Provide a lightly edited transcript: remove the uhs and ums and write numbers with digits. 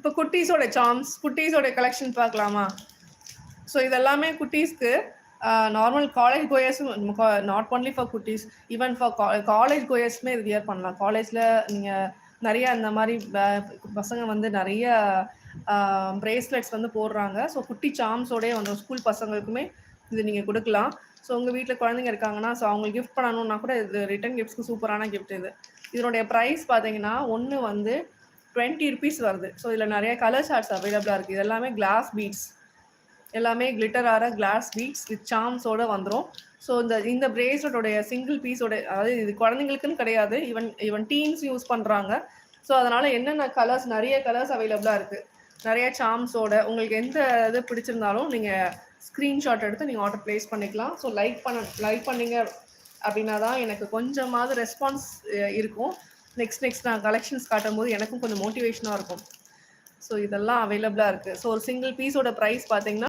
இப்போ குட்டீஸோட சார்ம்ஸ், குட்டீஸோட கலெக்ஷன் பார்க்கலாமா? ஸோ இதெல்லாமே குட்டீஸ்க்கு நார்மல் காலேஜ் கோயர்ஸும் நாட் ஒன்லி ஃபார் குட்டீஸ், ஈவன் ஃபார் காலேஜ் கோயர்ஸுமே இது வியர் பண்ணலாம். காலேஜில் நீங்கள் நிறைய இந்த மாதிரி பசங்க வந்து நிறைய பிரேஸ்லெட்ஸ் வந்து போடுறாங்க. ஸோ குட்டி சார்ம்ஸோடய வந்து ஸ்கூல் பசங்களுக்குமே இது நீங்கள் கொடுக்கலாம். ஸோ உங்கள் வீட்டில் குழந்தைங்க இருக்காங்கன்னா, ஸோ அவங்களுக்கு கிஃப்ட் பண்ணணுன்னா கூட இது ரிட்டன் கிஃப்ட்ஸ்க்கு சூப்பரான கிஃப்ட் இது. இதனுடைய ப்ரைஸ் பார்த்தீங்கன்னா ஒன்று வந்து 20 rupees வருது. ஸோ இதில் நிறைய கலர் சார்ட்ஸ் அவைலபிளாக இருக்குது. இது எல்லாமே கிளாஸ் பீட்ஸ், எல்லாமே கிளிட்டரான கிளாஸ் பீட்ஸ் வித் சார்ம்ஸோடு வந்துடும். ஸோ இந்த பிரேஸ்லெட்டோடைய சிங்கிள் பீஸோட, அதாவது இது குழந்தைங்களுக்குன்னு கிடையாது, ஈவன் டீன்ஸ் யூஸ் பண்ணுறாங்க. ஸோ அதனால் என்னென்ன கலர்ஸ், நிறைய கலர்ஸ் அவைலபிளாக இருக்குது, நிறைய சார்ம்ஸோட. உங்களுக்கு எந்த இது பிடிச்சிருந்தாலும் நீங்கள் ஸ்க்ரீன்ஷாட் எடுத்து நீங்கள் ஆர்டர் ப்ளேஸ் பண்ணிக்கலாம். ஸோ லைக் பண்ணிங்க அப்படின்னா தான் எனக்கு கொஞ்சமாவது ரெஸ்பான்ஸ் இருக்கும். நெக்ஸ்ட் நான் கலெக்ஷன்ஸ் காட்டும்போது எனக்கும் கொஞ்சம் மோட்டிவேஷனாக இருக்கும். ஸோ இதெல்லாம் அவைலபிளாக இருக்குது. ஸோ ஒரு சிங்கிள் பீஸோட ப்ரைஸ் பார்த்தீங்கன்னா